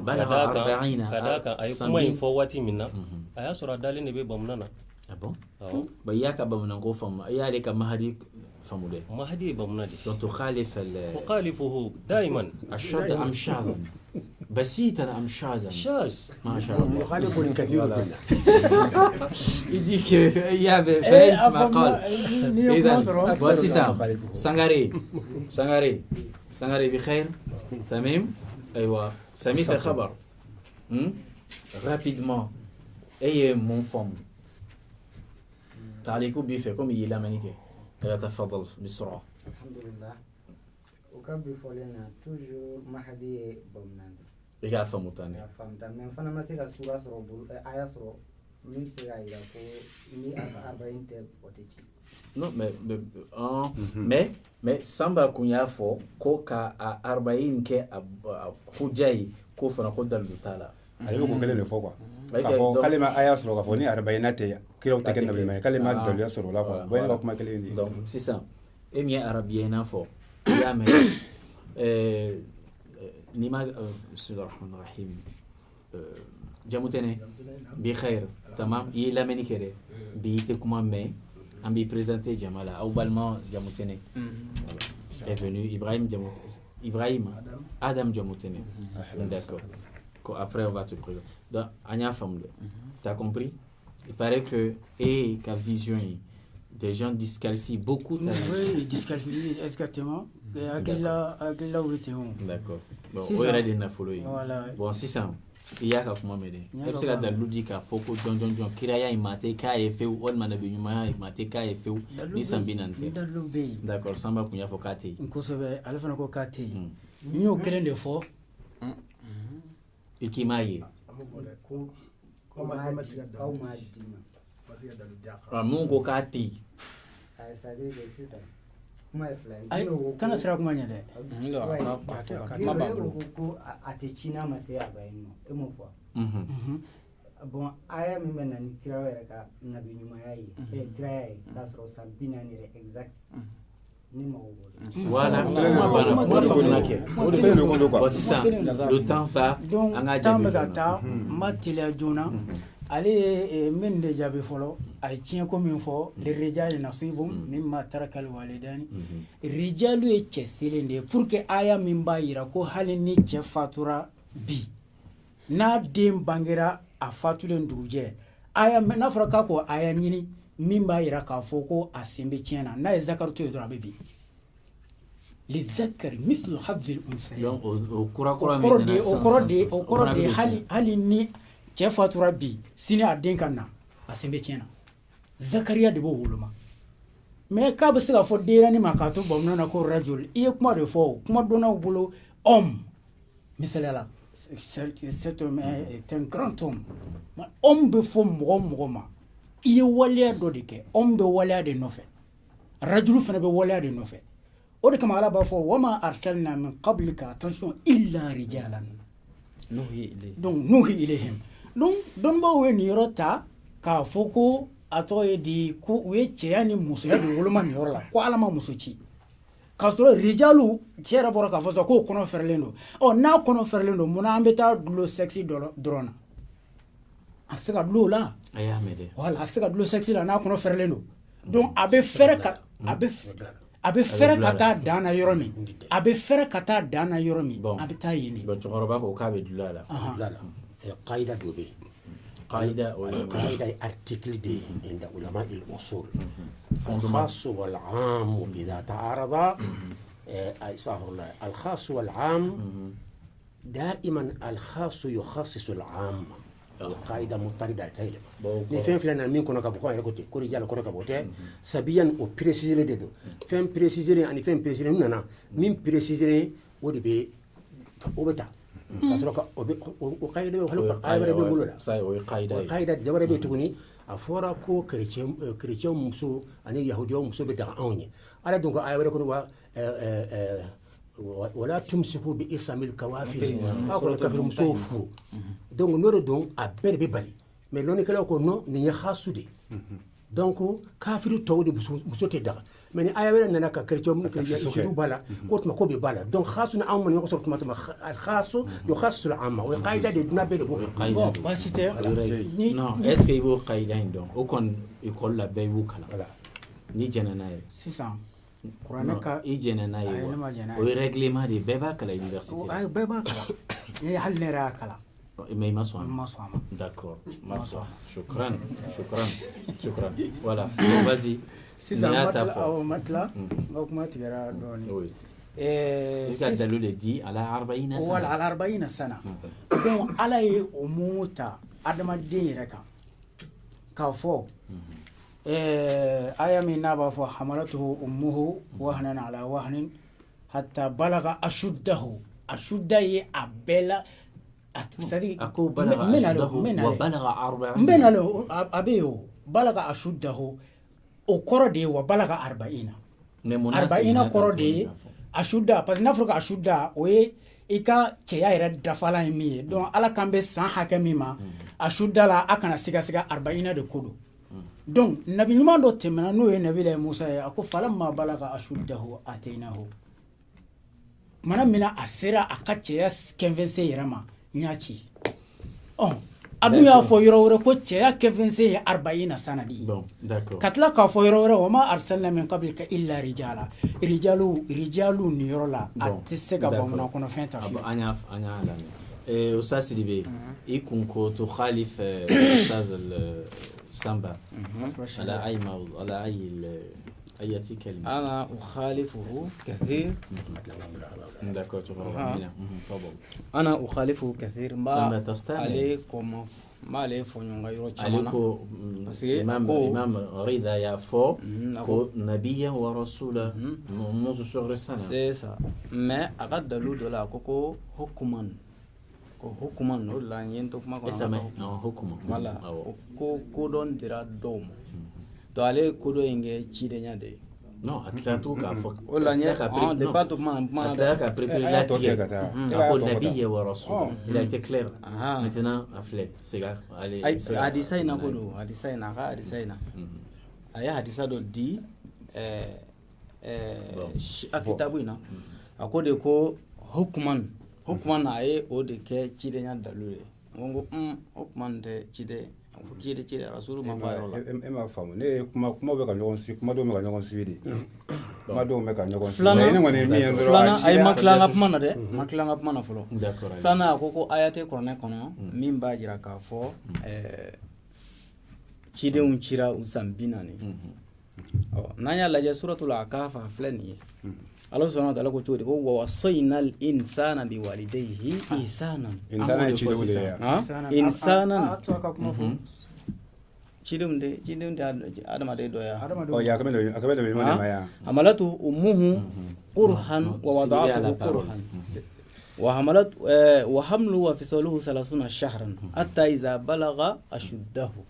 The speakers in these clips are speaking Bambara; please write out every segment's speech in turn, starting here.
kadaka ay kuma in fo wati minna aya sura dalin be bamnana bon ba yaka bamnan ko fam ya de ka mahdi famude mahdi bamnadi donc tukhalif tukhalifuhu daiman ashad am shadhan بسيطا ام شاذا شاذ ما شاء الله يخالف الكثير منه يديك يا فهمت ما قال اذا voici ça سانغاري بخير تمام ايوه سميت الخبر rapidement اي mon femme تعاليكو بيفكم يلا منيكي يتفضل بسرعه الحمد لله وكبي فولنا توجور mahdi bomnande ya famu tane ya famu tane men fana ma se ka sura sɔrɔ bolo aya sɔrɔ min se ka yira ko ni 40 tɛ poteci non mais samba kunya fo ko ka 40 ke hujai ko fana ko dalu tala ale ko kelen de fo quoi ko kalima aya sɔrɔ ka fo ni 40 tɛ kilo tɛ ken nabi mai kalima dalu ya sɔrɔ la quoi boy ko kuma kelen ni donc c'est ça et mi arabien na fo ya mais نما بسم الله الرحمن الرحيم جاموتene بخير تمام يلا مني كده بيتكم مي ام بي بريزنتي جمالا او بالما جاموتene est venu Ibrahim Adam Jamutene d'accord après on va te présenter donc anya femme t'as compris il paraît que et qu'à vision des gens disqualifient beaucoup ta oui disqualifient exactement d'accord bon on ira dina follow bon si ça il y a comment m'aider est-ce que dans l'udika foko John kiraya imate ka efe on mana be nyuma imate ka efe ni sambinante d'accord samba kunya fokati nkosobe alifana ko kati nyo kelen de fo ikimaye mungo kati ay kana sira kuma nya de ko atechina mase abaino emofo bon aya mi menani kirawe ka nabi nyuma yayi tray dasro sabina ni exact ni mawo voilà c'est ça le temps va anga matila jona ale min de jabe folo ay cien ko min fo le rijal nasibum mimma tarakal walidani rijalu e cesilende pour que aya min bayira ko halini ce fatura bi na dem bangira a fatulen duje aya na fara ko aya nyini min bayira ka fo ko asimbe ciena na zakartu do rabi للذكر مثل حظ الانثيين donc au kura min halini ce fatura bi sini a den kanna a sembe tiena zakariya de bo wuluma mais ka ba sila fo dera ni makato bomno na ko rajul iye kuma de fo kuma dona bulo misalala c'est un grand homme be fo mo ma iye waliya do de ke be waliya de nofe rajulu fana be waliya de nofe o de kama ala ba fo wama arsalna min qablika attention illa rijalan nuhi ilayhim donc don bo we ni rota ka foko ato e di ku we cheyani muso ya do woloma ni yorla ko alama muso ci kasoro rijalu tiera boro ka foso ko kono ferlendo na kono ferlendo muna ambeta dulo sexy drona asika dulo la aya mede wala asika dulo sexy la na kono ferlendo donc abe fere kata dana yoromi abe fere kata dana yoromi abe ta yini ba choroba ko ka be dulala قاعدة دوبي قاعدة article دي عند علماء الأصول الخاص والعام إذا تعارضا استغفر الله الخاص والعام دائما الخاص يخصص العام القاعدة مضطردة تايلة نفهم فلان مين كنا كبوكا يكوتي كوري جالا كنا كبوتي سبيان أو بريسيزيني ديدو فهم بريسيزيني يعني فهم بريسيزيني نانا مين بريسيزيني ودي بي وبتا kasroka o qaida be haluka qaida be bulula sai o qaida de wara be tuguni afora ko chrétien muso ani yahudiyo muso be da awni ala dungo ay wara ko wa wala tumsiku bi isamil kawafir akolo kafir muso fu donc noro don a berbe bali mais loni kala ko no ni ya khasude donc kafir tawde muso te da من آية أننا كريتيوم كريتيوم بالا قلت ما كوبي بالا دون خاصنا عام من يقصر كما الخاص يخص العامة والقاعدة دي بنا بيد بو bon non est-ce qu'il faut qaida donc au kon école la bay kala ni janana c'est ça Qur'an ka i janana o règlement de beba kala université ay beba kala e hal nera kala mais ma soama d'accord ma soama shukran voilà vas-y c'est ça matla donc ma tigara doni oui إذا دلوا لدي على 40 سنة. ولا على 40 سنة. كون على أموتا أدم الدين ركا. كافو. أيام نابا فحملته أمه وهنا على وهن حتى بلغ أشده. أشده أبلا. أكو بلغ أشده وبلغ 40. من له أبيه بلغ أشده وقرده وبلغ 40. 40 قرده. Ashuda parce que n'afrique ashuda oui ika ceya yɛrɛ dafala ye min ye donc ala kan bɛ san hakɛ min ma ashuda la a kana siga 40 de ko don donc nabi ɲuman dɔ tɛmɛna n'o ye nabi Musa ye a ko falamma balaga ashuddahu atainahu mana mina a sera a ka cɛya kɛnfɛnse yɛrɛ ma n y'a ci a dun y'a fɔ yɔrɔ wɛrɛ ko cɛya kɛnfɛnse ye 40 sana di ka tila k'a fɔ yɔrɔ wɛrɛ wa ma arsalna min qablika illa rijala rijalu ni yɔrɔ la a tɛ se ka bamanan kɔnɔ fɛn ta fiyewu an y'a lamɛn Oustaz Sidibe i kun ko to khalif Oustaz Samba على أي كلمة أنا أخالفه كثير أنا أخالفه كثير ما عليكم ما عليه فنون غيره عليكم إمام رضا يا فو نبي ورسول منذ صغر سنة سيسا ما أقد دلو دولا كوكو حكما hukuman no la nyento kuma ko hukuma wala ko don dira dom to ale ko do inge chide nyade non atlanto ka fo o la nya en département ma ka préparer la ko nabi wa rasul il a été clair maintenant afle c'est gars allez hadisa ina ko do hadisa ina ka hadisa ina aya hadisa do di akitabu ina akode ko hukuman aye o de ke chide nya dalule ngongo hukman de chide rasulu ma fa yoro e ma famu ne kuma be ka nyogon si kuma do me ka nyogon si di kuma do me ka nyogon si ne ngone mi en flana ay maklanga pmana de maklanga pmana folo flana akoko ayate korone kono min ba jira ka fo chide un chira usambina ni nanya la suratul akafa flani Allah subhanahu wa ta'ala ko chodi ko wa wasayna al insana bi walidayhi ihsanan insana chide wule insana chidumde adama de doya ya kamendo mi mane maya amalatu ummuhu qurhan wa wada'ahu qurhan wa hamalat wa hamlu wa fisaluhu 30 shahran hatta idha balagha ashuddahu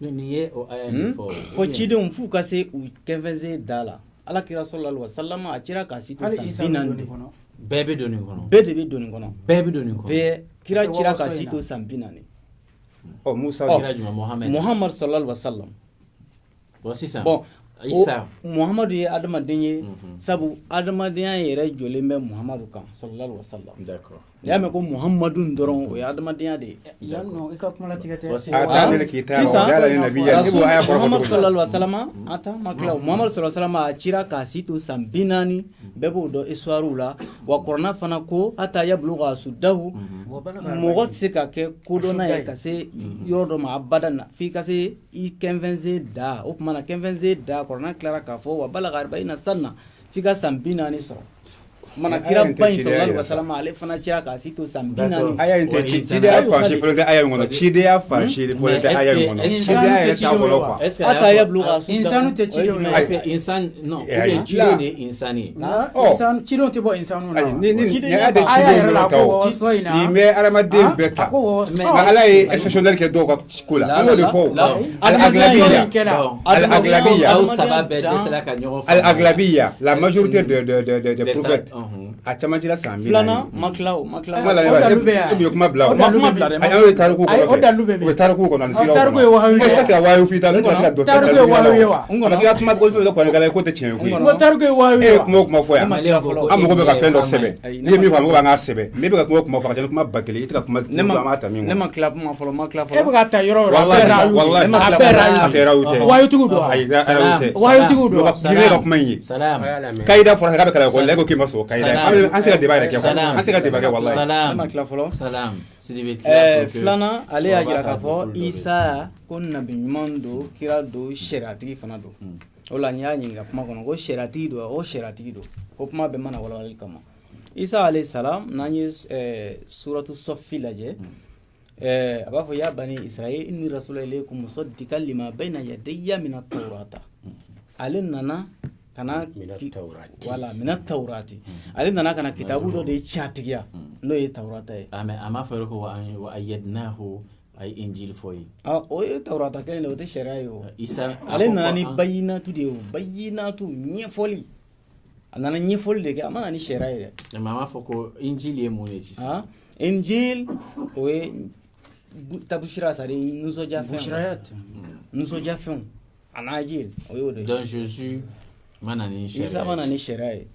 niye o ayani fo chidum fu kase u kevenze dala ala kira sallallahu alaihi wasallam a cira ka sito sambinande bebe doni kono be kira cira ka sito sambinane Musa kira juma Muhammad sallallahu alaihi wasallam wasisa bon Isa Muhammad ye adama denye sabu adama denya yere jolembe Muhammad kan sallallahu alaihi wasallam d'accord ya me ko Muhammadun doron o ya adama denya de yanno ikakumala tigate atani kitab dala ni nabiyya ibo aya ko Muhammad sallallahu alaihi wasallam ata makla Muhammad sallallahu alaihi wasallam a cira ka situ sambinani bebo do iswarula wa qur'ana fana ko ata yabluga sudahu mogot se ka ke kodona ya kase yoro ma abadan fi kase i 15 da o kuma na 15 da qur'ana clara ka fo wa balaga 40 sanna fi ka sambinani so mana kira bain sallallahu alaihi wasallam ale fana cira ka sito sambinani aya inte chide ya fashi fulga aya ngono chide ya fashi fulga aya ngono chide ya ta wolo kwa ata yabluga insanu te chide insan no chide ne insani insan chide te bo insanu na ni ya da chide ne tawo ni me aramadin beta ma ala e exceptionnel ke do ko kula ano de fo al aglabiya la majorité de prophètes a caman cira san bi filanan ma tila o kuma bila o kuma bila dɛ a y'o ye tariku kɔnɔ o dalu bɛ o ye tariku kɔnɔ ani siraw tariku ye wahayu ye est-ce que a wahayu f'i ta ne tɛna se ka dɔ tariku ye wahayu ye wa n kɔnɔ k'i ka kuma ko fɛn dɔ kɔni kɛla ko tɛ tiɲɛ ko ye ko tariku ye wahayu e ye ye wa kuma o kuma fɔ yan an mago bɛ ka fɛn dɔ sɛbɛn n'i ye min fɔ an mago b'an k'a sɛbɛn n'i bɛ ka kuma o kuma fɔ ka ca ni kuma ba kelen i tɛ ka kuma an b'a ta min ne ma tila kuma fɔlɔ ma tila e bɛ fɔlɔ ka taa yɔrɔ o yɔrɔ wallahi a bɛɛ rayu a tɛ rayu tɛ wahayutigiw don wa ayi rayu tɛ wahayutigiw don wa diinɛ ka kuma in ye salam kayida fɔra k'a bɛ kalan ekɔli la e ko k'i ma sɔn kayida an se ka débat yɛrɛ kɛ Salam. an se ka débat kɛ wallahi ne ma tila fɔlɔ salam Sidi bɛ tila filanan ale y'a jira k'a fɔ isa ko nabi ɲuman don kira don sariatigi fana don o la n y'a ɲininka kuma kɔnɔ ko sariatigi don wa o sariatigi don o kuma bɛɛ mana walawalali kama isa alayhi salam n'an ye suratu sɔfi lajɛ a b'a fɔ ya bani israel inni rasula ilaykum musaddiqan lima bayna yadayya min at-taurata ale nana kana wala mina taurati ale nana kana kitabu dɔ de catigiya n'o ye taurata ye a m'a fɔ ko wa ayyadnahu ay injil fɔ ye o ye taurata kelen de o tɛ sariya ye o isa ale nana ni bayinatu de ye o bayinatu ɲɛfɔli a nana ɲɛfɔli de kɛ a ma na ni sariya ye dɛ a m'a fɔ ko injil ye mun ye sisan injil o ye tabushira c'est à dire nisɔndiya fɛnw a n'a jil o y'o de ye donc Jésus mana ni sariya isa mana ni sariya ye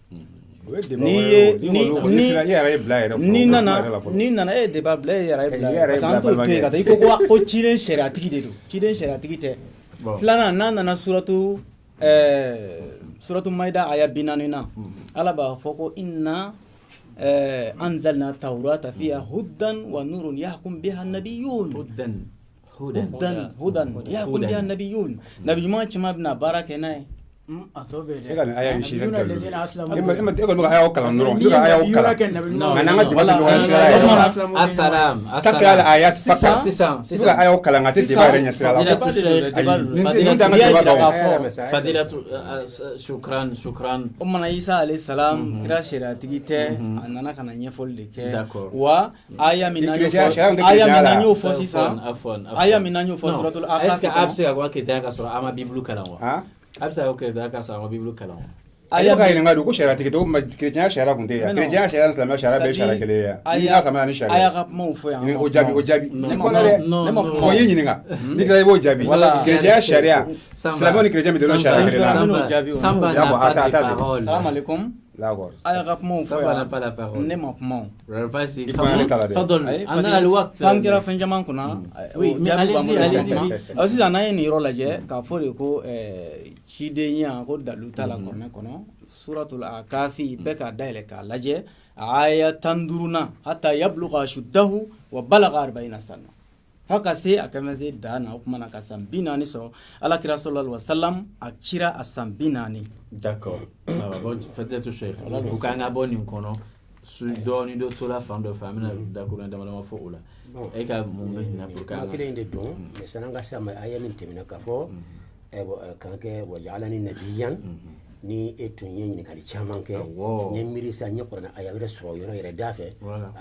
o ye débat wɛrɛ ye i yɛrɛ ye bila yɛrɛ ni nana e débat bila e yɛrɛ ye bila parce que an t'o to yen ka taa i ko ko cilen sariatigi de don cilen sariatigi tɛ filanan n'a nana suratu maida aya 40 na ala b'a fɔ ko inna anzalna taurata fiha hudan wa nurun yahkum biha nabiyun hudan yahkum biha nabiyun nabi ɲuman caman bɛna baara kɛ n'a ye a tɔ bɛ dɛ e ka nin aya in si tɛ dalu e aslamu kɔni bɛ ka ayaw kalan dɔrɔn bɛ ka ayaw kalan nka n'an ka débat tɛ ɲɔgɔn sira la yɛrɛ assalam takra al ayat fakat sisan i bɛ ka ayaw kalan nka tɛ débat yɛrɛ ɲɛ sira la nin t'an ka débat dɔn fadilatu shukran o mana isa alayhi salam kira sariatigi tɛ a nana kana ɲɛfɔli de kɛ wa aya min n'an y'o fɔ sisan aya min n'an y'o fɔ suratul est ce que a bɛ se ka kɛ kɛtɛya ka sɔrɔ a ma bible kalan wa a bɛ se ka kɛ kɛtɛya ka sɔrɔ a ma bible kalan wa aya ka ɲininka don ko sariatigi tɛ ko chrétien sariya kun tɛ yan chrétien sariya ni silamɛ sariya bɛɛ ye sariya kelen ye yan ni n'a sɔrɔ ni sariya aya ka kumaw fɔ yan o jaabi ne ma kuma o y'i ɲininka n'i tilala i b'o jaabi chrétien sariya silamɛ ni chrétien bɛ dɔrɔn sariya kelen na Samba n'a pas de parole. salam alaikum d'accord aya ka kumaw fɔ Samba n'a pas la parole. ne ma kuma i kuma ne kala dɛ Fadol, an nana le waqt. fan kɛra fɛn caman kunna Oui, mais allez-y. sisan n'an ye nin yɔrɔ lajɛ k'a fɔ de ko cidenya ko dalu t'a la kɔrɔnɛ kɔnɔ suratul akafi bɛɛ k'a dayɛlɛ k'a lajɛ aya 15 hatta yabluga ashuddahu wa balaga 40 sana fo ka se a kɛmɛ se dan na o tuma na ka san 40 sɔrɔ alakira sallallahu alaihi wasallam a cira a san 40 D'accord. Fadilatu Sheikh, u ka an ka bɔ nin kɔnɔ dɔɔni dɔ to la fan dɔ fɛ an bɛna dakuruɲɛ damadama fɔ o la e ka mun bɛ hinɛ pour que an ma kelen de don mais san'an ka se a ma aya min tɛmɛna k'a fɔ k'an kɛ waja'alani nabiyan ni e tun ye ɲininkali caman kɛ n ye miiri sa n ye kuranɛ aya wɛrɛ sɔrɔ yɔrɔ yɛrɛ da fɛ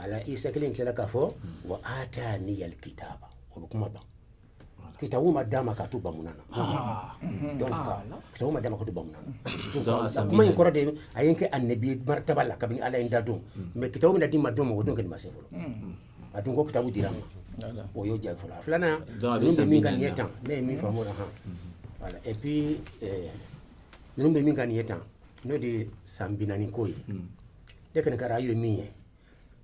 ala isa kelen tilala k'a fɔ wa ataniyal kitaba o bɛ kuma ban kitabu ma d'a ma k'a to bamuna na donc kitabu ma d'a ma k'a to bamuna na kuma in kɔrɔ de a ye n kɛ annabi martaba la kabini ala ye n da don mais kitabu bɛna d'i ma don min o don kɔni ma se fɔlɔ a dun ko kitabu dira n ma o y'o jaabi fɔlɔ a filanan ninnu bɛ min ka nin ye tan ne ye min faamu o la voilà et puis ninnu bɛ min ka nin ye tan n'o de ye san 40 ko ye ne kɔni ka rajo ye min ye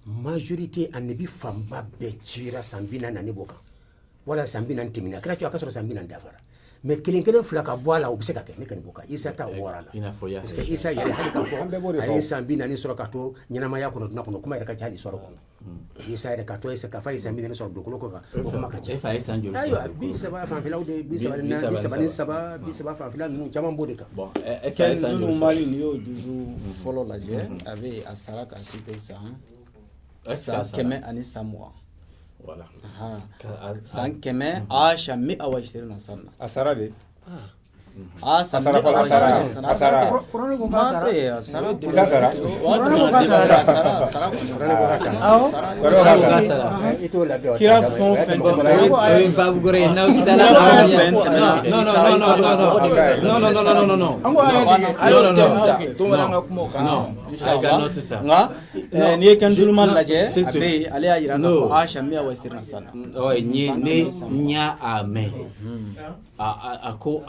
majorité annabi fanba bɛɛ cira san 40 na ne b'o kan wala san 40 tɛmɛna kira cɛ a ka sɔrɔ san 40 dafara mais kelen fila ka bɔ a la o bɛ se ka kɛ ne kɔni b'o kan isa ta wɔɔrɔ la parce que isa yɛrɛ hali k'a fɔ a ye san 40 sɔrɔ ka to ɲɛnamaya kɔnɔ dunan kɔnɔ kuma yɛrɛ ka ca hali sɔrɔ kɔnɔ isa yɛrɛ ka to k'a fɔ a ye san 40 sɔrɔ dugukolo kɔ kan o kuma ka ca ayiwa 30 fanfɛlaw de 34 30 fanfɛla ninnu caman b'o de kan kɛnzulu mali n'i y'o juzu fɔlɔ lajɛ a bɛ a sara ka se to san 100 ani san 20 voilà san 100 asha 120 sana a sara de Asara Kurani ko ka sara. Isa sara kira fɛn o fɛn babu gore na kidala nka n'i ye kɛnduluma lajɛ a bɛ yen ale y'a yira k'a fɔ samiya wa sirina sana ne nya amen a ko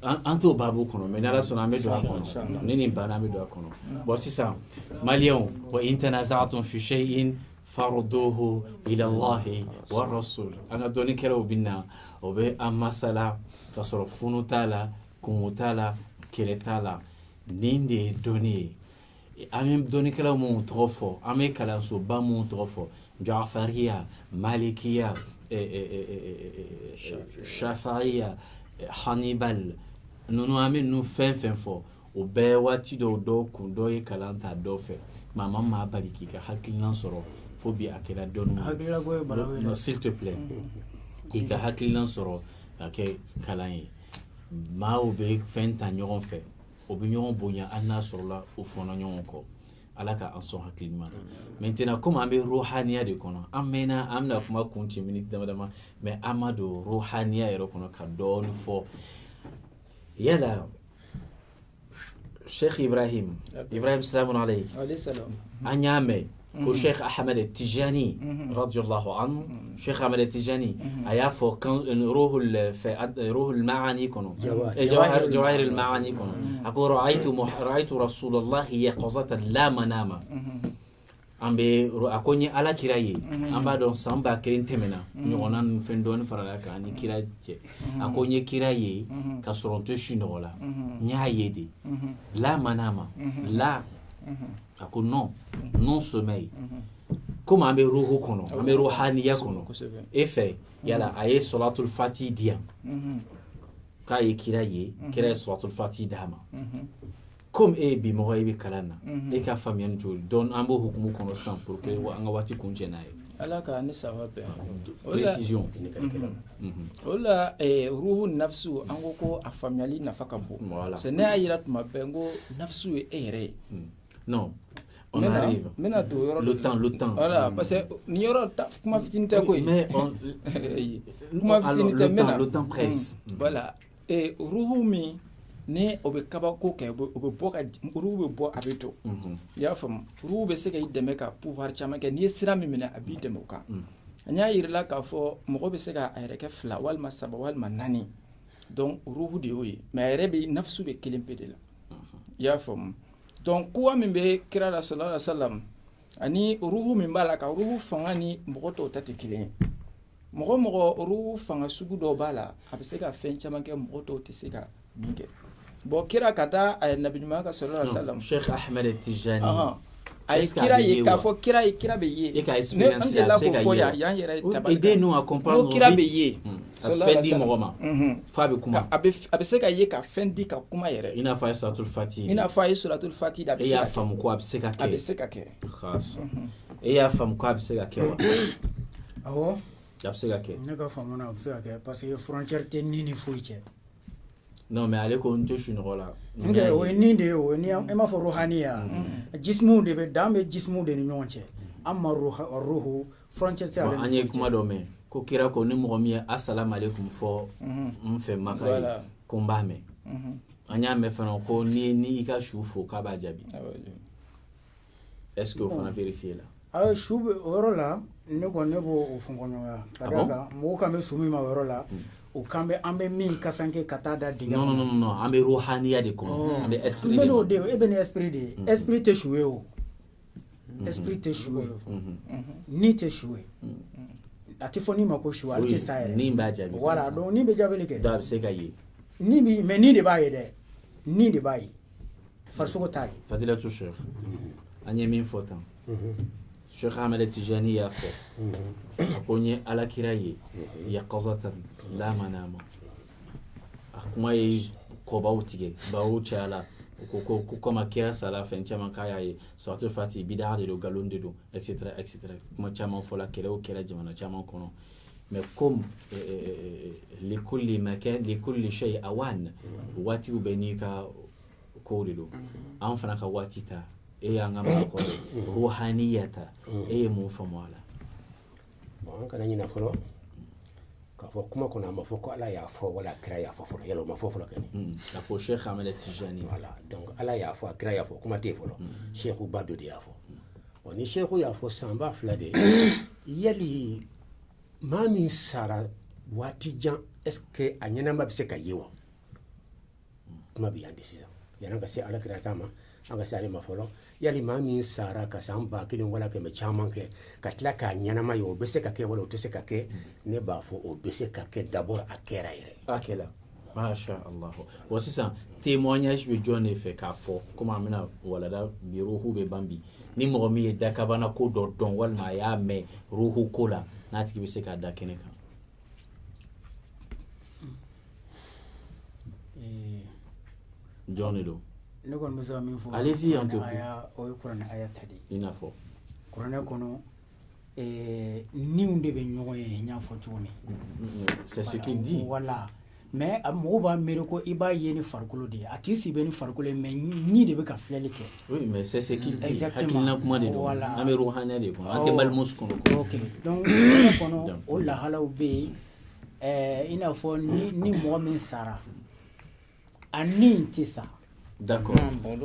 an t'o babu kɔnɔ mais n'ala sɔnna an bɛ don a kɔnɔ ne ni banna an bɛ don a kɔnɔ bon sisan maliyɛnw wa in tanaza'tum fi shay'in farduhu ila Allahi wa rasul an ka dɔnnikɛlaw bɛ na o bɛ an masala ka sɔrɔ funu t'a la kungo t'a la kɛlɛ t'a la nin de ye dɔnni ye an bɛ dɔnnikɛlaw minnu tɔgɔ fɔ an bɛ kalansoba minnu tɔgɔ fɔ Ja'fariya Malikiya Shafi'iya Hanibal ninnu an bɛ ninnu fɛn fɛn fɔ o bɛɛ waati dɔw kun dɔw ye kalan ta dɔw fɛ maa ma maa bali k'i ka hakilina sɔrɔ fo bi a kɛra dɔnni non s'il te plaît i ka hakilina sɔrɔ ka kɛ kalan ye maaw bɛ fɛn ta ɲɔgɔn fɛ o bɛ ɲɔgɔn bonya hali n'a sɔrɔla o fɔnɔ ɲɔgɔn kɔ ala ka an sɔn hakili ɲuman na maintenant comme an bɛ ruhaniya de kɔnɔ an mɛnna an bɛna kuma kun cɛ miniti dama dama mais an ma don ruhaniya yɛrɛ kɔnɔ ka dɔɔni fɔ yala Sheikh Ibrahim salamun alayhi an y'a mɛn ko Sheikh Ahmed Tijani radiyallahu anhu Sheikh Ahmed Tijani a y'a fɔ ruhul ma'ani kɔnɔ jawahir al-ma'ani kɔnɔ a ko ra'aytu rasulallahi yaqazatan la manama an bɛ a ko n ye ala kira ye an b'a dɔn san 1000 tɛmɛna ɲɔgɔnna ni fɛn dɔɔni farala kan ni kira cɛ a ko n ye kira ye ka sɔrɔ n tɛ sunɔgɔ la n y'a ye de la manama la a ko non sommeil comme an bɛ ruhu kɔnɔ an bɛ ruhaniya kɔnɔ e fɛ yala a ye salatul fati di yan k'a ye kira ye kira ye salatul fati d'a ma comme e bi mɔgɔ e bɛ kalan na e ka faamuyali joli donc an b'o hukumu kɔnɔ sisan pour que an ka waati kun cɛ n'a ye ala ka ni saba bɛn précision o la ruhu nafsu an ko a faamuyali nafa ka bon c'est ne y'a yira tuma bɛɛ n ko nafsu ye e yɛrɛ ye non on arrive mena do yɔrɔ le temps voilà parce que ni yɔrɔ kuma fitini tɛ koyi mais kuma fitini tɛ mena le temps presse voilà ruhu min ni o bɛ kabako kɛ o bɛ bɔ ka ruhu bɛ bɔ a bɛ to i y'a faamu ruhu bɛ se ka i dɛmɛ ka pouvoir caman kɛ n'i ye sira min minɛ a b'i dɛmɛ o kan an y'a yirala k'a fɔ mɔgɔ bɛ se ka a yɛrɛ kɛ 2 walima 3 walima 4 donc ruhu de y'o ye mais a yɛrɛ bɛ nafsu bɛ 1 pe de la i y'a faamu donc kuwa min bɛ kira la sallallahu alaihi wasallam ani ruhu min b'a la ka ruhu fanga ni mɔgɔ tɔw ta tɛ kelen ye mɔgɔ ruhu fanga sugu dɔw b'a la a bɛ se ka fɛn caman kɛ mɔgɔ tɔw tɛ se ka min kɛ bon kira ka taa a ye nabi ɲuman ka sallallahu alaihi wasallam Sheikh Ahmed Tijani a ye kira ye k'a fɔ kira bɛ ye e ka experience ne an delila k'o fɔ yan yɛrɛ tabali aider nous à comprendre kira bɛ ye fɛn di mɔgɔ ma f'a bɛ kuma a bɛ se ka ye ka fɛn di ka kuma yɛrɛ i n'a fɔ a ye suratul fati i n'a fɔ a ye suratul fati da a bɛ se ka kɛ e y'a faamu ko a bɛ se ka kɛ a bɛ se ka kɛ e y'a faamu ko a bɛ se ka kɛ wa awɔ a bɛ se ka kɛ ne ka faamu na a bɛ se ka kɛ parce que frontière tɛ ni ni foyi cɛ non mais ale ko n tɛ sunɔgɔ la o ye nin de ye o ni e m'a fɔ ruhaniya jismuw de bɛ dan bɛ jismuw de ni ɲɔgɔn cɛ an ma ruhu frontière tɛ ale an ye kuma dɔ mɛn ko kira ko ni mɔgɔ min ye assalamu alaikum fɔ n fɛ maka ye ko n b'a mɛn an y'a mɛn fana ko ni i ka su fo k'a b'a jaabi est-ce que o fana vérifié la su bɛ o yɔrɔ la ne kɔni ne b'o o fɔ ɲɔgɔnya ka d'a kan mɔgɔw kan bɛ su min ma o yɔrɔ la o kan bɛ an bɛ min kasanke ka taa da dingɛ non an bɛ ruhaniya de kɔnɔ an bɛ esprit de kɔnɔ e bɛ ni esprit de ye esprit tɛ su ye o esprit tɛ su ye ni tɛ su ye a tɛ fɔ ni ma ko su ale tɛ sa yɛrɛ ni b'a jaabi voilà donc ni bɛ jaabili kɛ dɔ a bɛ se ka ye ni bi mais ni de b'a ye dɛ ni de b'a ye farisogo t'a ye Fadilatu Sheikh an ye min fɔ tan Sheikh Ahmed Tijani y'a fɔ a ko n ye alakira ye yaqazatan la manama a kuma ye kɔbaw tigɛ bawo cayala ko comme kira sala fɛn caman k'a y'a ye suratul fati bidaa de don nkalon de don etc kuma caman fɔla kɛlɛw kɛra jamana caman kɔnɔ mais comme لكل مكان لكل شيء أوان واتي وبنيكا كوريدو أم فناك واتيتا إيه أنغام روحانية إيه مو فموالا kana nyina folo ka fo kuma kuna mafoko ala ya fo wala kira ya fo folo yelo mafoko la kani apo Cheikh Ahmed Tijani voilà donc ala ya fo kira ya fo kuma te folo Cheikh Bado de ya fo oni Cheikh ya fo samba flade yeli mami sara wati jan est-ce que anyana mabise ka yewa kuma bi andi sisa yana ka se ala kira tama anga sare mafolo yali mami sara ka samba kilin wala ke me chaman ke katla ka nyana ma yo bese ka ke wala otese ka ke ne ba fo o bese ka ke d'abord akera ire akela masha Allah wasisa témoignage be jone fe ka fo kuma mina wala da bi ruhu be bambi ni mo mi da ka bana ko do don wal ma ya me ruhu kola na tiki bese ka da keneka jone do ne kɔni bɛ se ka min fɔ allez-y en tout cas o ye kuranɛ aya ta de i n'a fɔ kuranɛ kɔnɔ niw de bɛ ɲɔgɔn ye n y'a fɔ cogo min c'est ce qu'il dit voilà mais a mɔgɔw b'a miiri ko i b'a ye ni farikolo de ye a t'i si bɛ ni farikolo ye mais ni de bɛ ka filɛli kɛ oui mais c'est ce qu'il dit exactement hakilina kuma de don voilà an bɛ ruhaniya de kɔnɔ an tɛ balimus kɔnɔ ok donc kuranɛ kɔnɔ o lahalaw bɛ yen i n'a fɔ ni mɔgɔ min sara a ni tɛ sa. D'accord.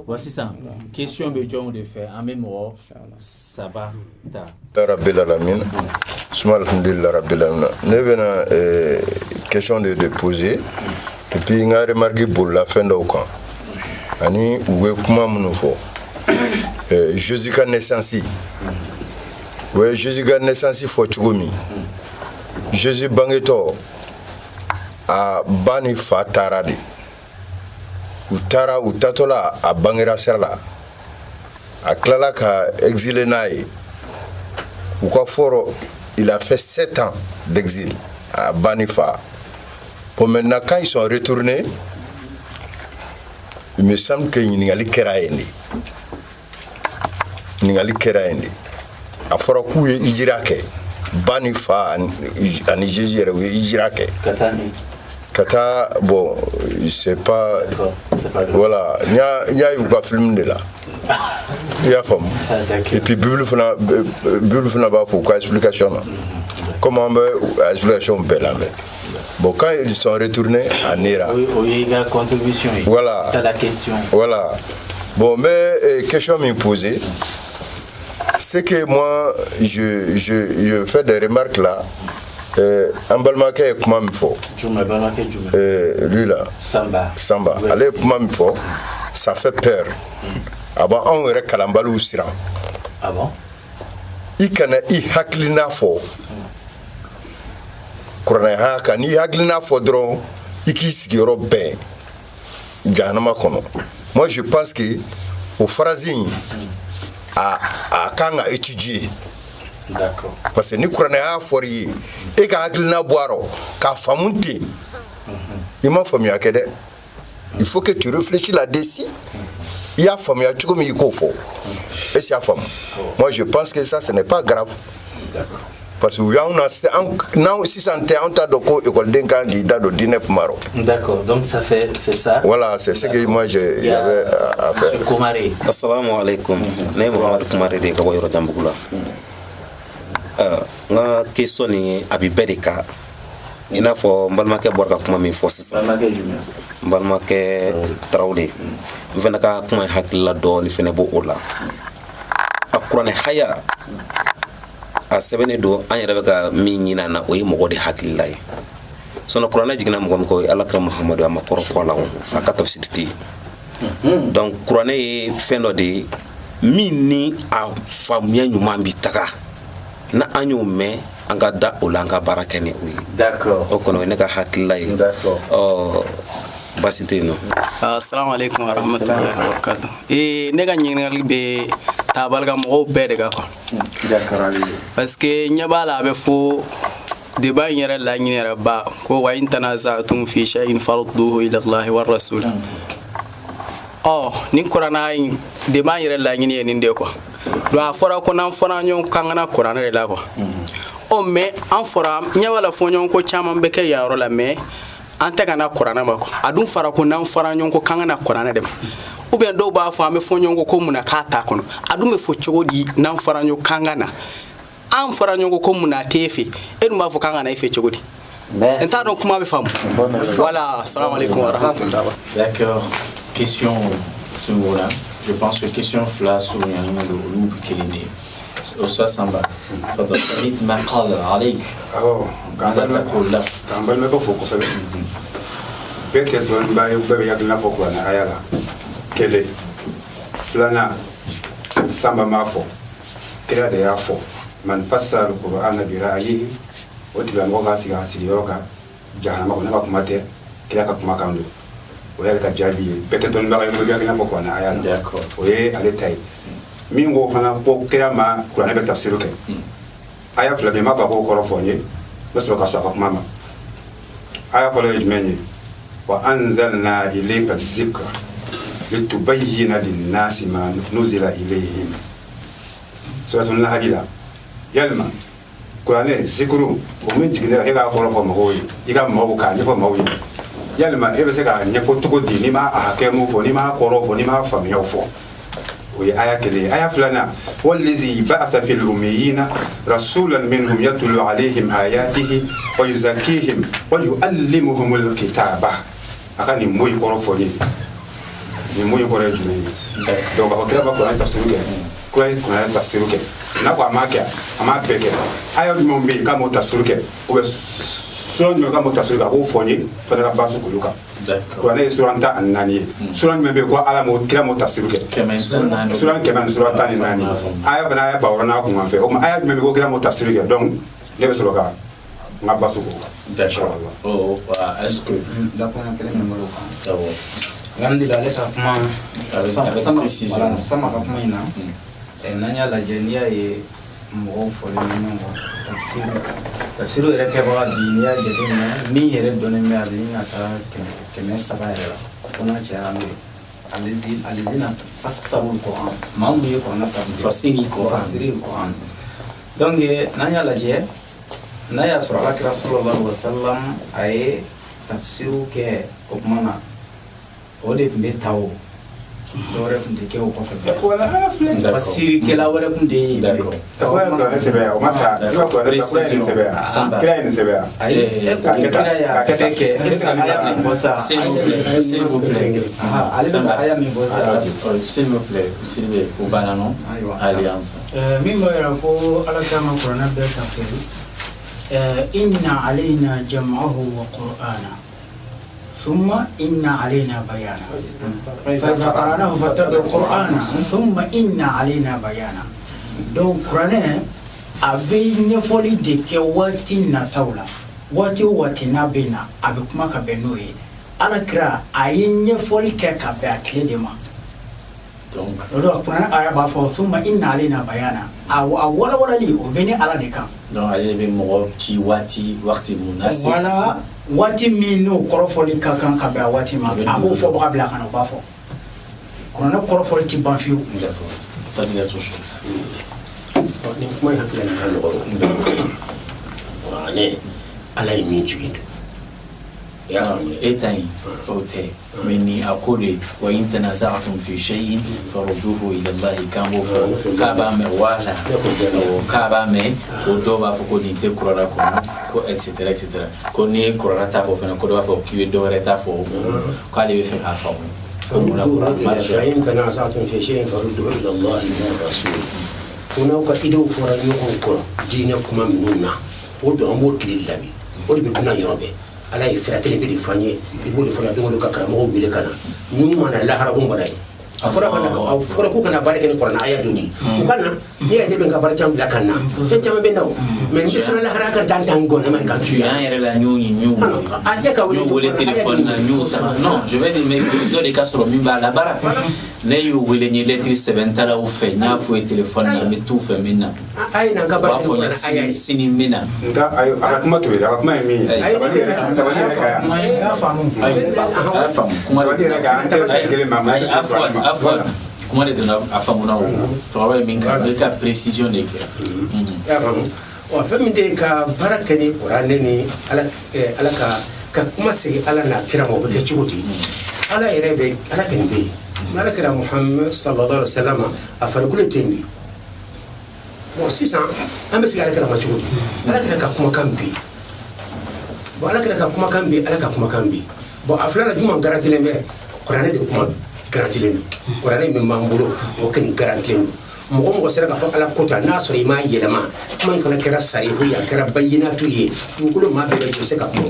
Voici ça. Question de John de faire. En même temps, ça va. Rabbil alamin. Suma alhamdulillah rabbil alamin. Ne bena question de poser. Et puis nga remarqué pour la fin do kan. Ani uwe kuma munu fo. Jésus ka naissance. Ouais, Jésus ka naissance fo chugomi. Jésus bangeto a bani fataradi. Utatola a bangera serla a klala ka exilé nae ou quoi fort il a fait 7 ans d'exil à Banifa. Bon maintenant quand ils sont retournés il me semble que ningali keraendi a fora ku ijirake Banifa ani Jésus re ijirake Kata, bon, je sais pas. Voilà, il y a eu un film de là. Il y a comme. Et puis, Bible n'a pas pour quoi explication. Comment on peut explication belle. Bon, quand ils sont retournés à Nera. Oui, il y a contribution. Voilà. C'est la question. Voilà. Bon, mais question m'est posée. C'est que moi, je fais des remarques là. Un balmaké comment il faut lui là Samba oui. Allez comment il faut ça fait peur avant on aurait kalambalu sira ah bon il kana i haklina fo korona haka ni haklina fo dron iki sigiro ben janama kono moi je pense que au phrasing a kanga étudier. D'accord. Parce que ni kurana ya fori e ka hakilina boiro ka famunte il m'a famille akede il faut que tu réfléchis là-dessus il y a famille tu comme il faut et c'est à femme moi je pense que ça ce n'est pas grave. D'accord. Parce que on a 600 ans doko école denka gida do dine maro. D'accord. Donc ça fait c'est ça. Voilà, c'est ce que moi j'avais à faire. Koumari. Assalamu alaikum. Ne Mohamed Koumari de Kaboyoro Tambugula. Nga question ni abi bereka ina fo mbalmake borka kuma mi fo sisa mbalmake trawde vena ka kuma hakilla do ni fene bo ola akurane haya a sebene do an yɛrɛ bɛ ka min ɲina na o ye mɔgɔ de hakilila ye sɔnɔ kuranɛ jiginna mɔgɔ min ko alakira muhamadu a ma kɔrɔ fɔ la a ka tafsiri tɛ yen donc kuranɛ ye fɛn dɔ de ye min ni a faamuya ɲuman bi taga na an y'o mɛn an ka da o la an ka baara kɛ ni o ye o kɔnɔ o ye ne ka hakilila ye basi tɛ yen nɔ. Assalamu alaikum warahmatullahi wabarakatuh. Ne ka ɲininkali bɛ taabaliga mɔgɔw bɛɛ de kan quoi. Parce que ɲɛ b'a la a bɛ fɔ débat in yɛrɛ laɲini yɛrɛ ba ko wa in tanaza'tum fi shay'in farudduhu ila Allahi wa rasul. Ni kuranɛ in débat in yɛrɛ laɲini ye nin de quoi. do a fɔra ko n'an fɔra ɲɔgɔn kan kana kuranɛ de la quoi o mais an fɔra ɲɛ b'a la fɔ ɲɔgɔn ko caman bɛ kɛ yan yɔrɔ la mais an tɛ ka na kuranɛ ma quoi a dun fɔra ko n'an fɔra ɲɔgɔn ko kan kana kuranɛ de ma ou bien dɔw b'a fɔ an bɛ fɔ ɲɔgɔn ko mun na k'a t'a kɔnɔ a dun bɛ fɔ cogo di n'an fɔra ɲɔgɔn kan ka na an fɔra ɲɔgɔn ko mun na a t'e fɛ e dun b'a fɔ kan ka na e fɛ cogo di n t'a dɔn kuma bɛ faamu voilà salam alaikum wa rahmatullah. D'accord, question là. Je pense que question flash sur olu kelene Oustaz Samba تفضل قريت ما قال عليك ماذا تقول له كان بالما بفوق سبب بيتت وان باي بابي يقلنا فوق وانا عيالا كلي فلانا Samba ما فوق كلا ده يفوق من فسر القرآن برأيه وتبان وغاسي غاسي يوكا جهنم كنا كماتة كلا كما كانوا ويا كجابي بيتتون بقى يقول لك نفوق وانا عيالا ويا على تاي مين هو فانا فوق كلا ما كنا بتفسيره كه aya fila be ma fa ko koro fonye basro ka so ka mama aya fala yajmani wa anzalna ilayka dhikra litubayyana lin-nasi ma nuzila ilayhim suratul nahl yalma qur'ane zikru o min jigina he ga koro fo mahoyi iga mawo ka ni fo mawoyi yalma e be se ga nya fo tuko di ni ma a ke mu fo ni ma koro fo ni ma fa mi fo وهي آية كلي آية فلانة والذي بعث في الأميين رسولا منهم يتلو عليهم آياته ويزكيهم ويعلمهم الكتابة أكاني موي كورفوني موي كورجمي donc on va pas tafsiruke quoi qu'on tafsiruke na kwa makia ama peke ayo mombe kama tafsiruke ou soit me kama tafsiruka ko fonye fana basu kuluka d'accord kwa suranta annani suran membe ko ala mo kila mo tafsiruke suran keman surata annani ayo bana ya bawrana ko ma fe o ayo membe ko kila mo tafsiruke donc debe soroka ma basu ko d'accord oh est-ce que d'accord kele membe ko d'accord ngandi dale ta kuma sama ka kuma ina nanya la jenia ye mo fo le nyongo tafsiru yɛrɛ kɛbaga bi n'i y'a jateminɛ min yɛrɛ dɔnnen bɛ ale ni ka taa kɛmɛ saba yɛrɛ la ko n'a cayara n'o ye alezina fasaru kuran maa mun ye kuranna fasiri kuran donc n'an y'a lajɛ n'a y'a sɔrɔ alakira sallallahu alaihi wasallam a ye tafsiru kɛ o kuma na o de tun bɛ ta o dɔwɛrɛ tun tɛ kɛ o kɔfɛ fasiri kɛla wɛrɛ tun tɛ yen ne sɛbɛya o ma taa i b'a fɔ ne sɛbɛya kira ye nin sɛbɛya ko kira y'a bɛɛ kɛ e bɛ ka aya min fɔ sa s'il vous plaît ale bɛ ka aya min fɔ sa s'il vous plaît Sylvie o banna non alliance min b'a yira ko ala kan ka kuranɛ bɛɛ tafsiri inna alayna jam'ahu wa qur'ana ثم إن علينا بيانا فإذا قرأناه فاتبع القرآن ثم إن علينا بيانا donc Qur'an a bɛ ɲɛfɔli de kɛ waati nataw la waati o waati n'a bɛ na a bɛ kuma ka bɛn n'o ye Alakira a ye ɲɛfɔli kɛ ka bɛn a tile de ma donc o de Qur'an aya b'a fɔ ثم إن علينا بيانا a walawalali o bɛ ni Ala de kan donc ale de bɛ mɔgɔ ci waati munasib voilà waati min n'o kɔrɔfɔli ka kan ka bɛn a waati ma a b'o fɔ baga bila ka na o b'a fɔ kuranɛ kɔrɔfɔli tɛ ban fiyewu ni kuma in hakilina ka nɔgɔ kuranɛ ala ye min jigin don e ta in o tɛ mais ni a ko de wa in tanaza'tum fi shay'in farudduhu ila Allahi kan b'o fɔ k'a b'a mɛn wala k'a b'a mɛn o dɔw b'a fɔ ko nin tɛ kuranɛ kɔnɔ ko etc etc ko ni ye kuranɛ ta fɔ fana ko dɔ b'a fɔ k'i bɛ dɔwɛrɛ ta fɔ k'ale bɛ fɛ k'a faamu فإن تنازعتم في شيء فردوه إلى الله والرسول هناك إدو فرانيكم كرة دينكم منونا ودو أمور لله ودو بنا يربي ala ye fɛrɛ kelen bɛ de fɔ an ye i b'o de fɔ don o don ka karamɔgɔw wele ka na n'u mana lahara ko bala ye a fɔra ko kana baara kɛ ni kuranɛ aya doni u ka na ne yɛrɛ de bɛ n ka baara caman bila ka na fɛn caman bɛ na o mais ni sera lahara ka dan tan gɔnɛ ma kan fi an yɛrɛ la ɲ'u wele téléphone na ɲ'u ta non je vais dire mais dɔ de ka sɔrɔ min b'a la baara ne y'u wele n ye lettre sɛbɛn n taara u fɛ n y'a fɔ ye téléphone na n bɛ t'u fɛ min na a ye nan ka baara kɛ ni kuranɛ aya ye sini n bɛ na nka a ka kuma to yen a ka kuma ye min ye tabali yɛrɛ ka a y'a faamu kuma tabali yɛrɛ ka an tɛ kelen ma afwan comment de donna a famuna o to min ka ka précision de ke ya famu o fa min de ka barakani qur'an ne ala ka kuma sigi ala na kira mo be chuti ala irebe ala kan be ala kira muhammad sallallahu alaihi wasallam afar kullu tendi bon sisan an bɛ sigi ala kira ma cogo di ala kira ka kumakan bi bon ala kira ka kumakan bi ala ka kumakan bi bon a filala juma garantilen bɛ kuranɛ de kuma garantilen don kuranɛ min b'an bolo o kɔni garantilen don mɔgɔ mɔgɔ sera k'a fɔ ala ko ta n'a sɔrɔ i m'a yɛlɛma kuma in fana kɛra sarifu ye a kɛra bayinatu ye dugukolo maa bɛɛ bɛ jɔ se ka kuma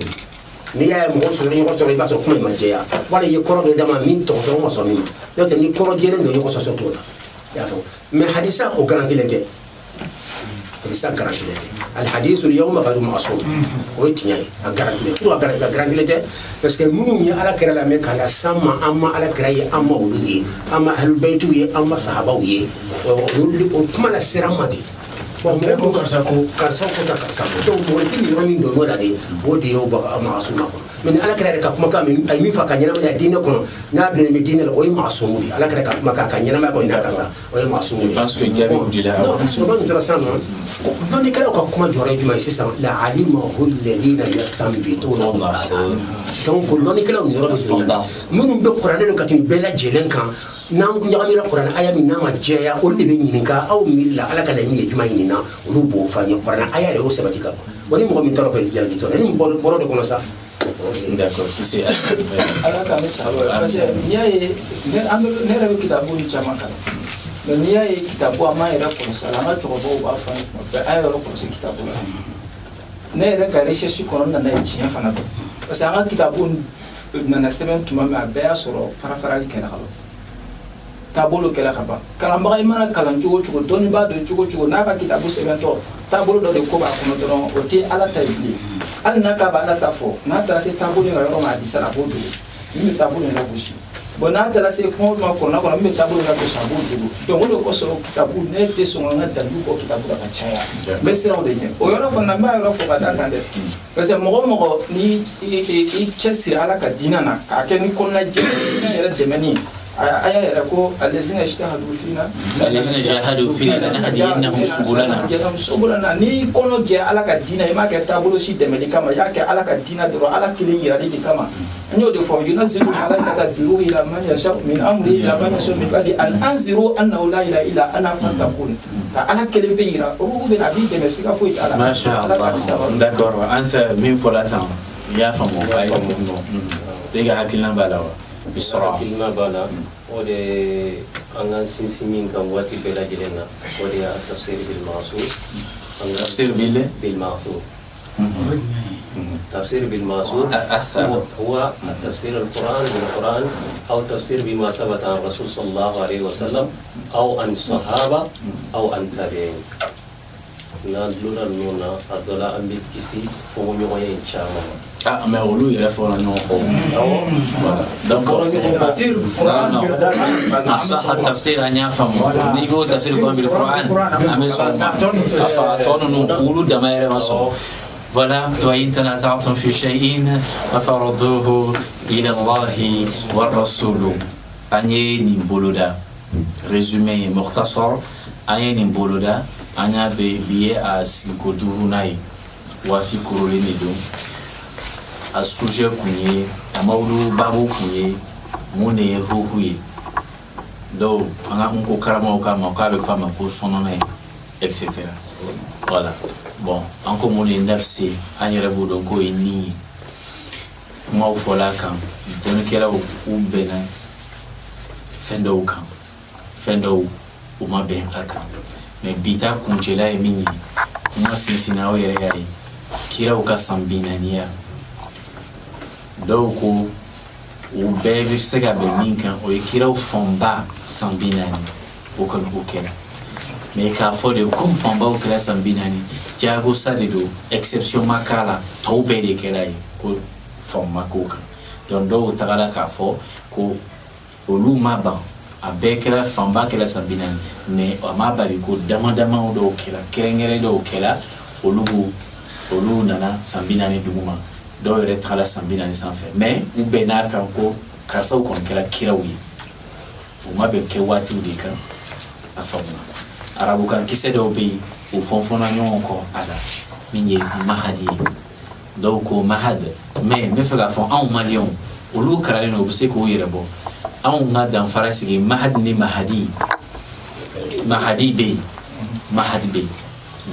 n'i y'a ye mɔgɔ sɔrɔ ɲɔgɔn sɔrɔ i b'a sɔrɔ kuma in ma jɛya wala i ye kɔrɔ dɔ d'a ma min tɔgɔtɔgɔ ma sɔn min ma n'o tɛ ni kɔrɔ jɛlen don ɲɔgɔn sɔsɔ t'o la i y'a fɔ mais hadisa o garantilen tɛ hadisa garantilen tɛ alhadisu yawma ghayru ma'sum o ye tiɲɛ ye a garantilen tɛ a garantilen tɛ parce que minnu ye ala kɛra lamɛn k'a las'an ma an ma ala kɛra ye an ma olu ye an ma ahlulbayitiw ye an ma sahabaw ye o kuma la sera an ma de mɔgɔ ko karisa ko karisa ko ta karisa ko donc mɔgɔ tɛ nin yɔrɔ min don n'o la de o de y'o baga ma'suma kɔnɔ mais ni ala kɛra yɛrɛ ka kumakan a ye min fɔ a ka ɲɛnamaya diinɛ kɔnɔ n'a bilennen bɛ diinɛ la o ye ma'sumu de ala kɛra ka kumakan a ka ɲɛnamaya kɔnɔ n'a ka sa o ye ma'sumu de parce que jaabi o de la soba min tora sisan nɔ dɔnnikɛlaw ka kuma jɔyɔrɔ ye jumɛn ye sisan la alimahu alladhina yastanbitunahu donc dɔnnikɛlaw ni yɔrɔ bɛ jumɛn minnu bɛ kuranɛ ka tɛmɛ bɛɛ lajɛlen kan n'an ɲagamira kuranɛ aya min n'a ma jɛya olu de bɛ ɲininka aw miiri la ala ka laɲini ye jumɛn ɲinina olu b'o fɔ an ye kuranɛ aya yɛrɛ y'o sabati ka ban ni mɔgɔ min taara fɛ jalabi tɔ ni bɔrɔ de kɔnɔ sa d'accord si c'est ala ka ne sabo parce que n'i y'a ye ne yɛrɛ bɛ kitabu ni caman kalan mais n'i y'a ye kitabu a ma yɛrɛ kɔlɔsi a la an ka cɛkɔrɔbaw b'a fɔ an ye tuma bɛɛ a ye yɔrɔ kɔlɔsi kitabu la ne yɛrɛ ka recherche kɔnɔ nana ye tiɲɛ fana don parce que an ka kitabu nana sɛbɛn tuma min a bɛɛ y'a sɔrɔ farafarali kɛra ka ban taabolo kɛra ka ban kalanbaga i mana kalan cogo o cogo dɔnnibaa don cogo o cogo n'a ka kitabu sɛbɛntɔ taabolo dɔ de ko b'a kɔnɔ dɔrɔn o tɛ ala ta ye bilen hali n'a k'a bɛ ala ta fɔ n'a taara se taabolo in ka yɔrɔ ma a disara a b'o dogo min bɛ taabolo in lagosi bon n'a taara se kuma o kuma kɔnɔna kɔnɔ min bɛ taabolo in lagosi a b'o dogo donc o de kosɔn kitabu ne tɛ sɔn an ka dalilu kɔ kitabu la ka caya n bɛ siran o de ɲɛ o yɔrɔ fana n b'a yɔrɔ fɔ ka da kan dɛ parce que mɔgɔ o mɔgɔ n'i cɛsiri ala ka diinɛ na k'a kɛ ni kɔnɔna jɛlen diinɛ yɛrɛ dɛmɛni aya yɛrɛ ko alazina ijtahadu fina lanahdiyannahum subulana ni kɔnɔ jɛ ala ka diinɛ i m'a kɛ taabolo si dɛmɛli kama i y'a kɛ ala ka diinɛ dɔrɔn ala kelen yirali de kama n y'o de fɔ yunazzilu malaikata biruhi ila man yasha'u min amri ila man yasha'u min ba'di an anziru annahu la ilaha illa ana fattaqun ka ala kelen bɛ yira ruhu bɛ na a b'i dɛmɛ siga foyi t'a la masha Allah d'accord anta min fɔla tan i y'a faamu ayi e ka hakilina b'a la wa hakilina b'a la o de an ka sinsin min kan waati bɛɛ lajɛlen na o de y'a tafsir bil ma'sur tafsir bil ma'sur تفسير بالمعصور هو التفسير القرآن بالقرآن أو تفسير بما ثبت عن الرسول صلى الله عليه وسلم أو عن الصحابة أو عن التابعين نادلون النونا أدولا أمبي كيسي فونيو ين شاما mais olu yɛrɛ fɔra ɲɔgɔn kɔ d'accord tafsir tafsir an y'a faamu n'i ko tafsir bil Qur'an an bɛ sɔn a fa tɔ ninnu olu dama yɛrɛ ma sɔn voilà وإن تنازعتم في شيء فردوه إلى الله والرسول أني نبولودا résumé مختصر أني نبولودا أنا بيه أسيكودوناي واتي كوروليني دو a sujet kun ye a mawulu babu kun ye mun de ye ruhu ye donc an ka ko karamaw k'a ma k'a bɛ fɔ a ma ko sɔnɔnɔ ye etc voilà bon an ko mun de ye nafsi an yɛrɛ b'o dɔn k'o ye ni ye kumaw fɔla a kan dɔnnikɛlaw u bɛnna fɛn dɔw kan fɛn dɔw u ma bɛn a kan mais bi ta kuncɛla ye min ye kuma sinsinna aw yɛrɛ y'a ye kiraw ka san 40 dɔw ko u bɛɛ bɛ se ka bɛn min kan o ye kiraw fanba san 40 o kɔni o kɛra mais k'a fɔ de komi fanbaw kɛra san 40 jagosa de don exception ma k'a la tɔw bɛɛ de kɛra ye ko fanba k'o kan donc dɔw tagara k'a fɔ ko olu ma ban a bɛɛ kɛra fanba kɛra san 40 mais a ma bali ko damadamaw dɔw kɛra kɛrɛnkɛrɛn dɔw kɛra olu nana san 40 duguma dɔw yɛrɛ tagala san 40 sanfɛ mais u bɛn'a kan ko karisaw kɔni kɛra kiraw ye o ma bɛ kɛ waatiw de kan a faamuna arabukan kisɛ dɔw bɛ yen u fɔnfɔnna ɲɔgɔn kɔ a la min ye mahadi ye dɔw ko mahad mais n bɛ fɛ k'a fɔ anw maliyɛnw olu karalen don u bɛ se k'u yɛrɛ bɔ anw ka danfara sigi mahad ni mahadi mahadi bɛ yen mahadi bɛ yen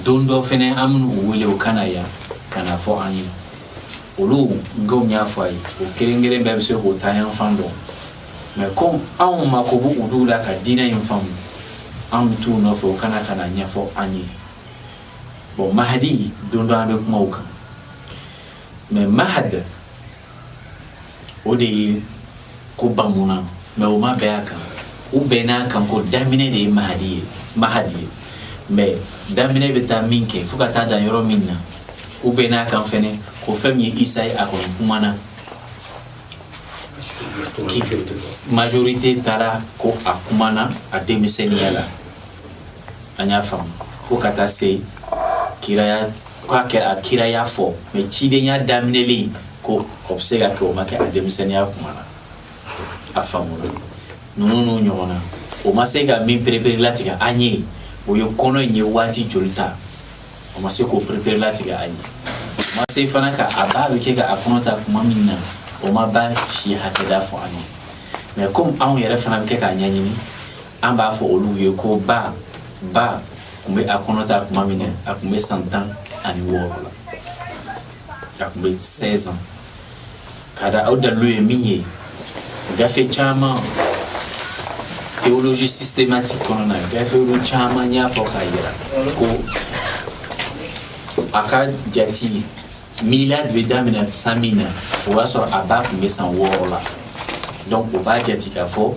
don dɔ fɛnɛ an bɛna u wele u kana yan ka na fɔ an ye olu nkaw y'a fɔ a ye o kelen kelen bɛɛ bɛ se k'o ta yan fan dɔn mais comme anw mako b'u olu la ka diinɛ in faamu an bɛ t'u nɔfɛ o kana ka na ɲɛfɔ an ye bon mahadi don dɔ an bɛ kuma o kan mais mahad o de ye ko bamuna mais o ma bɛn a kan u bɛnna a kan ko daminɛ de ye mahadi ye mais daminɛ bɛ taa min kɛ fo ka taa dan yɔrɔ min na u bɛnna a kan fɛnɛ ko fɛn min ye isa ye a kɔni kumana majorité taara ko a kumana a denmisɛnniya la an y'a faamu fo ka taa se kiraya k'a kɛra a kiraya fɔ mais cidenya daminɛlen ko o bɛ se ka kɛ o ma kɛ a denmisɛnniya kumana a faamuna ninnu n'u ɲɔgɔnna o ma se ka min perepere latigɛ an ye o ye kɔnɔ in ye waati joli ta o ma se k'o perepere latigɛ an ye o ma se fana ka a ba bɛ kɛ ka a kɔnɔ ta kuma min na o ma ba si hakɛda fɔ an ye mais comme anw yɛrɛ fana bɛ kɛ k'a ɲɛɲini an b'a fɔ olu ye ko ba kun bɛ a kɔnɔ ta kuma min na a kun bɛ san 16 la a kun bɛ 16 ans ka da aw dalilu ye min ye gafe caman théologie systématique kɔnɔna gafew caman y'a fɔ k'a yira ko a ka jati milad bɛ daminɛ san min na o b'a sɔrɔ a ba kun bɛ san 6 la donc o b'a jati k'a fɔ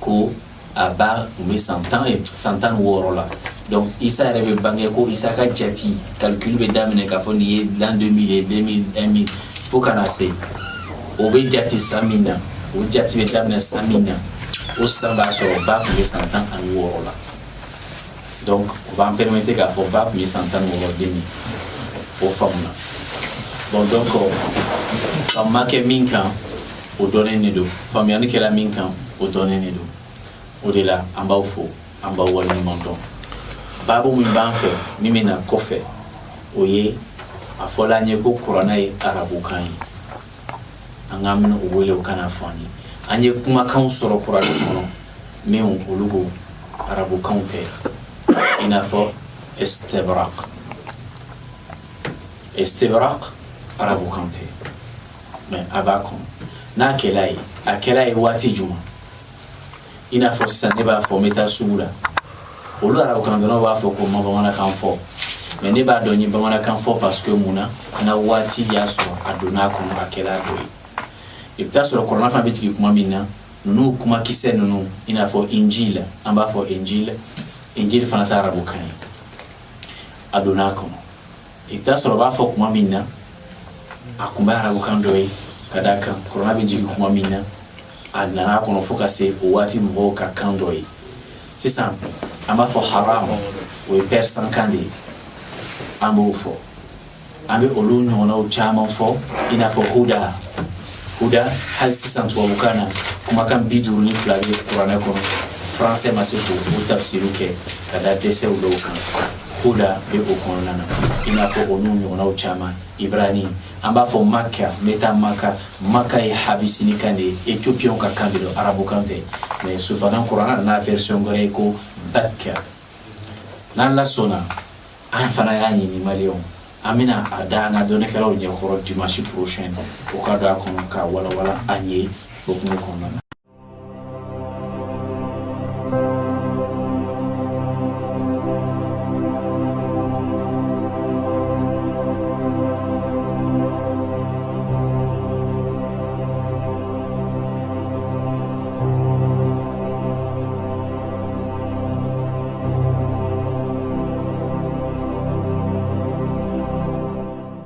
ko a ba kun bɛ san 16 la donc isa yɛrɛ bɛ bange ko isa ka jati calcul bɛ daminɛ k'a fɔ nin ye l'an 2000 ye 2000 1000 fo kana se o bɛ jati san min na o jati bɛ daminɛ san min na o san b'a sɔrɔ ba kun bɛ san 16 la donc o b'an permettre k'a fɔ ba kun bɛ san 16 demi o faamuna bon donc ka ma kɛ min kan o dɔnnen de don faamuyali kɛra min kan o dɔnnen de don o de la an b'aw fo an b'aw waleɲuman dɔn baabu min b'an fɛ min bɛ na kɔfɛ o ye a fɔla an ye ko kuranɛ ye arabukan ye an k'an minɛ o wele o kana fɔ an ye an ye kumakanw sɔrɔ kuranɛ kɔnɔ min olu ko arabukanw tɛ i n'a fɔ istibrak arabukan tɛ mais a b'a kɔnɔ n'a kɛla ye a kɛla ye waati juma i n'a fɔ sisan ne b'a fɔ n bɛ taa sugu la olu arabukan dɔnnaw b'a fɔ ko ma bamanankan fɔ mais ne b'a dɔn n ye bamanankan fɔ parce que mun na n ka waati y'a sɔrɔ a donna a kɔnɔ a kɛla dɔ ye i bɛ taa sɔrɔ kuranɛ fana bɛ jigin kuma min na ninnu kumakisɛ ninnu i n'a fɔ injil an b'a fɔ injil fana tɛ arabukan ye a donna a kɔnɔ i bɛ taa sɔrɔ b'a fɔ kuma min na a kun bɛ arabukan dɔ ye ka d'a kan kuranɛ bɛ jigin kuma min na a nana a kɔnɔ fo ka se o waati mɔgɔw ka kan dɔ ye sisan an b'a fɔ haram o ye persan kan de ye an b'o fɔ an bɛ olu ɲɔgɔnnaw caman fɔ i n'a fɔ huda hali sisan tubabukan na kumakan 52 bɛ kuranɛ kɔnɔ français ma se k'o tafsiri kɛ ka da dɛsɛw dɔw kan huda bɛ o kɔnɔna na i n'a fɔ olu ɲɔgɔnnaw caman ibrani an b'a fɔ maka n bɛ taa maka ye habisini kan de ye éthiopiens ka kan de don arabukan tɛ mais cependant kuranɛ nana version wɛrɛ ye ko bakka n'an lasɔnna an fana y'a ɲini maliyɛnw an bɛna a da an ka dɔnnikɛlaw ɲɛkɔrɔ dimanche prochain o ka don a kɔnɔ ka walawala an ye hokumu kɔnɔna na